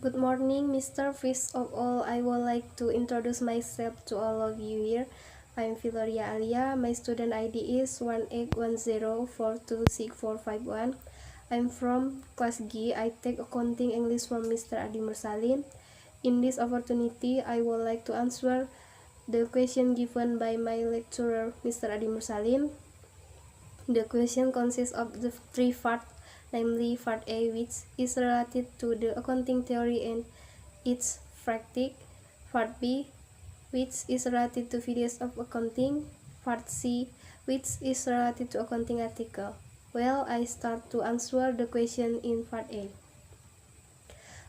Good morning, Mr. First of all, I would like to introduce myself to all of you here. I'm Filoria Alia. My student ID is 1810426451. I'm from class G. I take accounting English from Mr. Adi Mursalin. In this opportunity, I would like to answer the question given by my lecturer, Mr. Adi Mursalin. The question consists of the three parts, namely part A, which is related to the accounting theory and its practice, part B, which is related to videos of accounting, part C, which is related to accounting article. Well, I start to answer the question in part A.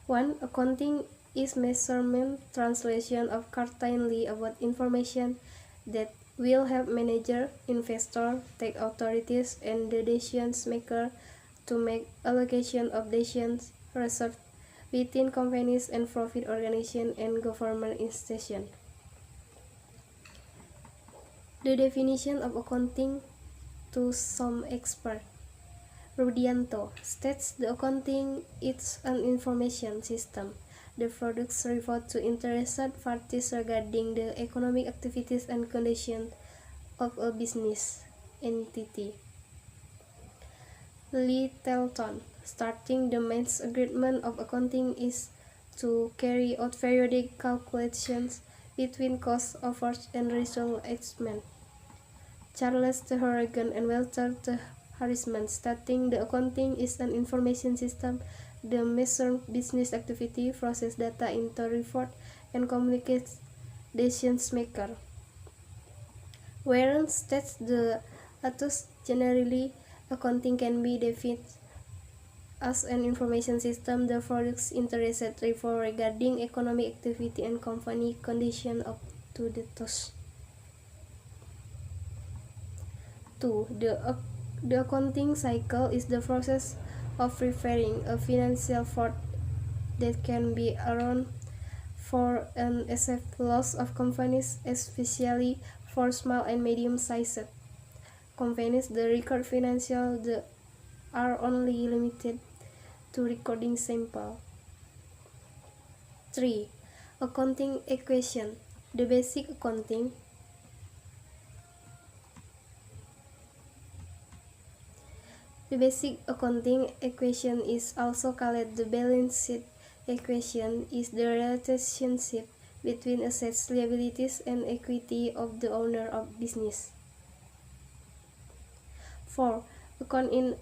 1. Accounting is measurement translation of certainly about information that will help manager, investor, tax authorities, and the decision maker to make allocation of decisions research within companies and profit organizations and government institutions. The definition of accounting to some expert. Rudianto states the accounting is an information system. The products refer to interested parties regarding the economic activities and conditions of a business entity. Littleton, starting the main agreement of accounting is to carry out periodic calculations between cost, offers, and result estimate. Charles T. Horrigan and Walter T. Harrisman, stating the accounting is an information system that measures business activity, process data into report, and communicates decisions maker. Warren states the authors generally accounting can be defined as an information system that products interested report regarding economic activity and company condition up to the task. 2. The accounting cycle is the process of preparing a financial report that can be around for an asset loss of companies, especially for small and medium-sized companies. The record financial are only limited to recording sample. 3. Accounting equation. The basic accounting equation is also called the balance sheet equation, is the relationship between assets, liabilities, and equity of the owner of business. 4. Accounting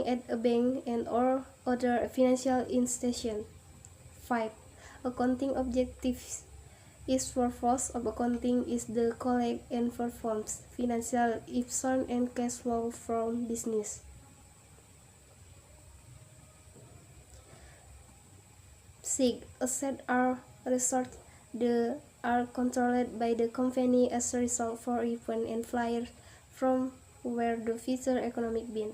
at a bank and or other financial institution. 5. Accounting objectives is purpose of accounting is the collect and performs financial information and cash flow from business. 6. Assets are resources that are controlled by the company as a result for event and flyers from where the future economic been.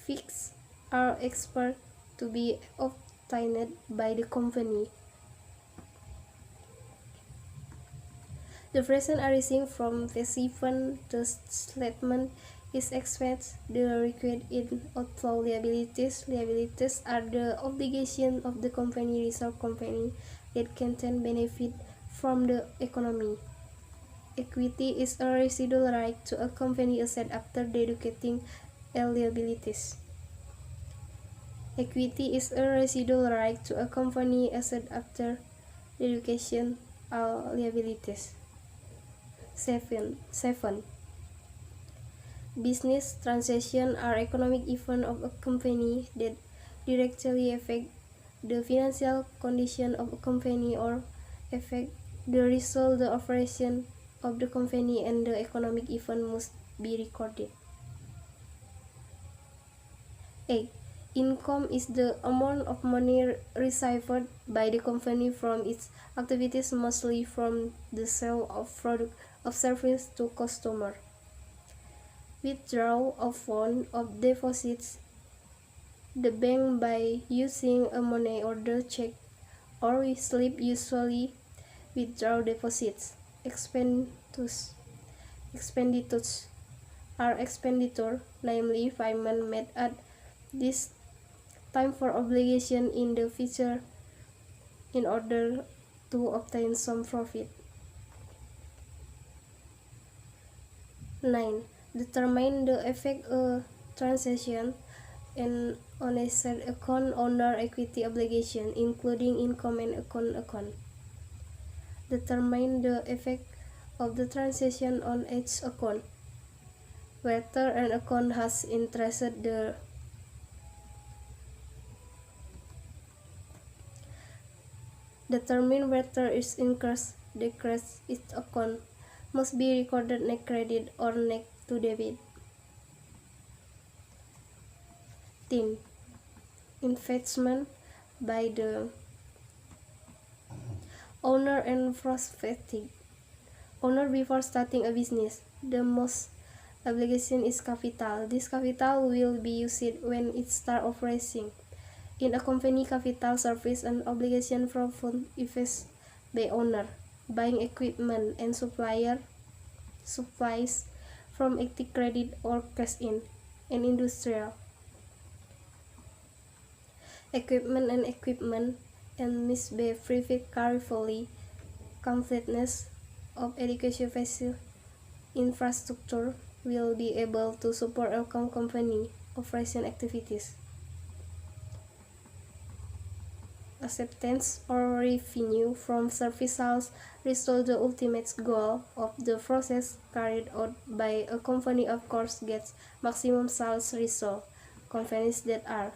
Fixed are expert to be obtained by the company. The present arising from this event, the statement is expense. The required in outflow liabilities. Liabilities are the obligation of the company, reserve company that can then benefit from the economy. Equity is a residual right to a company asset after deducting liabilities. Equity is a residual right to a company asset after deduction all liabilities. 7. Business transactions are economic events of a company that directly affect the financial condition of a company or affect the result, the operation of the company, and the economic event must be recorded. 8. Income is the amount of money received by the company from its activities, mostly from the sale of product or service to customer. Withdrawal of funds of deposits the bank by using a money order check or slip, usually withdraw deposits. Expenses. expenditures are expenditure, namely payment made at this time for obligation in the future in order to obtain some profit. 9. Determine the effect a transaction and on a said account owner equity obligation, including income and account. Determine the effect of the transaction on each account. Whether an account has interested the determine whether its increase, decrease its account must be recorded net credit or net to debit. 10. Investment by the owner and prospective owner before starting a business. The most obligation is capital. This capital will be used when it starts operating. In a company, capital serves an obligation from fund invested by owner, buying equipment and supplies from active credit or cash in, and industrial equipment and must be private carefully. Completeness of education facility infrastructure will be able to support a company operation activities. Acceptance or revenue from services result the ultimate goal of the process carried out by a company. Of course, gets maximum sales result. Companies that are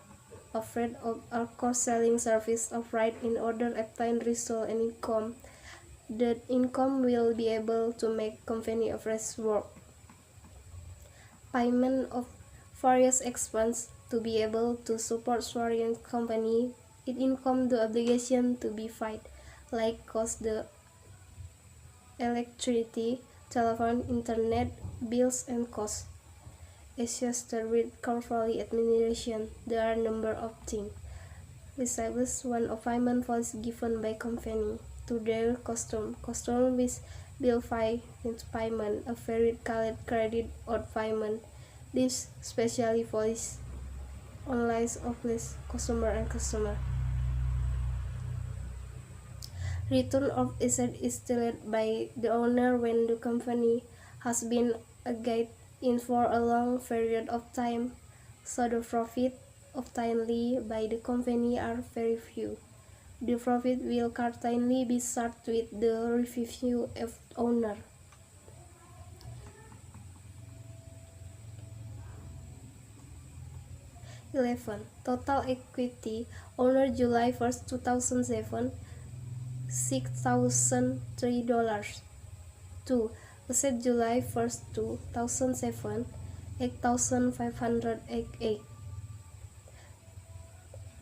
afraid of our cost selling service operate in order to obtain result and income. That income will be able to make company operation work. Payment of various expenses to be able to support foreign company. It income the obligation to be paid, like cost the electricity, telephone, internet, bills, and costs. Adjusted with carefully administration, there are a number of things. Receives one of payment policy given by company to their customer with bill pay with payment, a varied credit or payment. This specially policy online of list customer and customer. Return of asset is delayed by the owner when the company has been engaged in for a long period of time, so the profit obtained by the company are very few. The profit will certainly be shared with the revenue of owner. 11. Total equity owner July 1st, 2007, $6,003. 2. Asset July 1st, 2007, 8,588.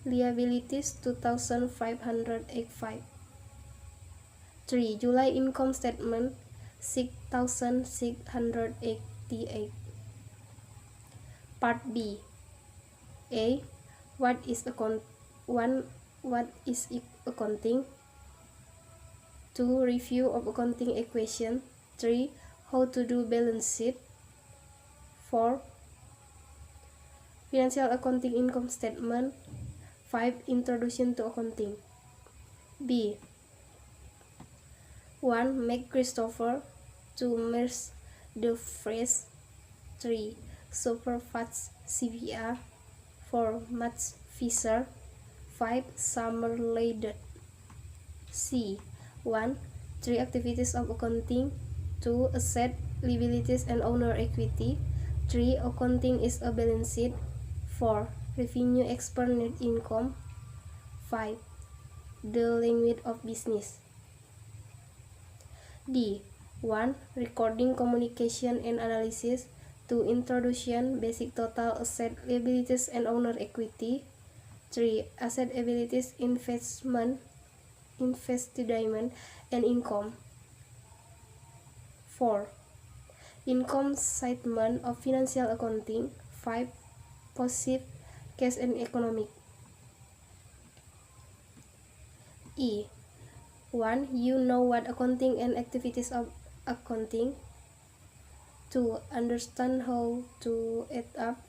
Liabilities 2,585. 3. July income statement 6,688. Part B. A. What is accounting? 2. Review of accounting equation. 3. How to do balance sheet. 4. Financial accounting income statement. 5. Introduction to accounting. B. 1. Make Christopher. 2. Merge the phrase. 3. Superfast CVR. 4. Match Fisher. 5. Summer Laden. C. 1. 3 activities of accounting. 2. Asset, liabilities, and owner equity. 3. Accounting is a balance sheet. 4. Revenue expert net income. 5. The language of business. D. 1. Recording, communication, and analysis. 2. Introduction, basic total asset, liabilities, and owner equity. 3. Asset, liabilities, investment, and income. 4. Income statement of financial accounting. 5. Passive cash and economic. E. 1. You know what accounting and activities of accounting. 2. Understand how to add up.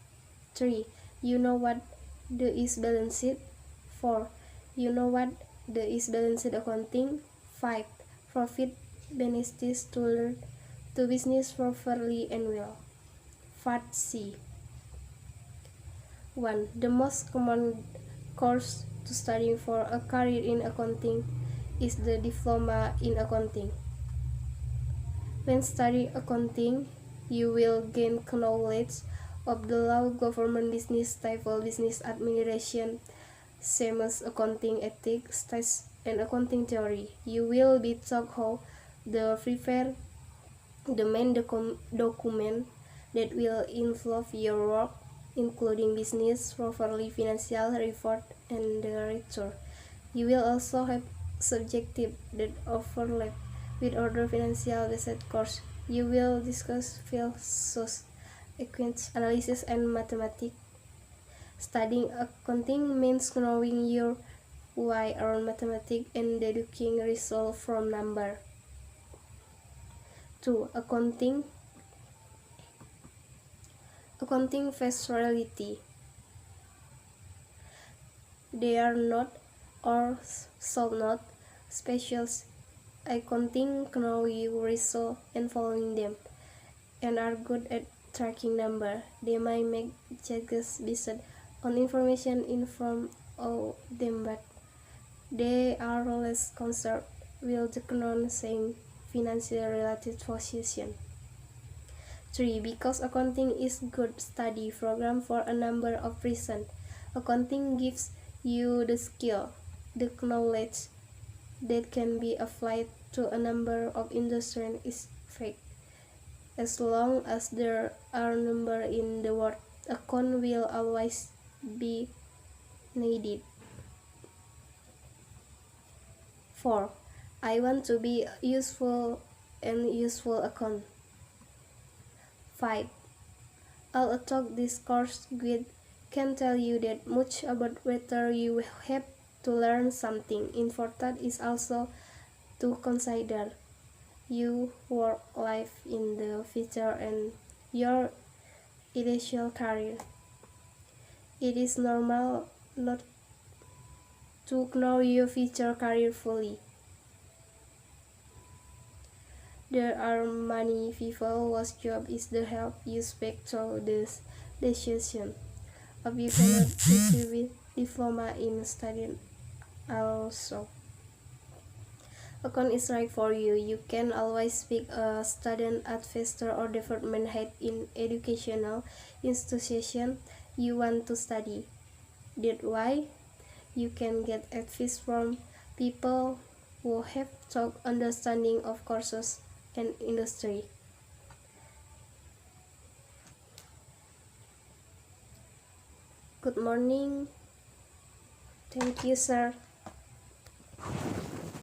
3. You know what the is balance sheet. 4. You know what the is balance sheet accounting. 5. Profit benefits to business properly and well. Part C. 1. The most common course to study for a career in accounting is the diploma in accounting. When studying accounting, you will gain knowledge of the law, government, business, civil business administration, same as accounting ethics, stats, and accounting theory. You will be taught how to prepare the main document that will involve your work, including business, properly financial report, and the return. You will also have subjective that overlap with other financial-based courses. You will discuss fields, equations, analysis, and mathematics. Studying accounting means knowing your why around mathematics and deducing results from numbers. 2. Accounting face reality. They are not or shall not special accounting know your results and following them, and are good at tracking numbers. They might make judges based on information informed of them, but they are less concerned with the saying financial related position. 3. Because accounting is good study program for a number of reasons. Accounting gives you the skill, the knowledge that can be applied to a number of industries is fake. As long as there are numbers in the word, account will always be needed. 4. I want to be useful and useful account. 5. I'll talk this course with can tell you that much about whether you have to learn something. Important is also to consider your work life in the future and your initial career. It is normal not to know your future career fully. There are many people whose job is to help you speak through this decision. If you cannot receive a diploma in studying also. Account is right for you. You can always speak a student advisor or department head in educational institution you want to study. That's why you can get advice from people who have thorough understanding of courses and industry. Good morning. Thank you, sir.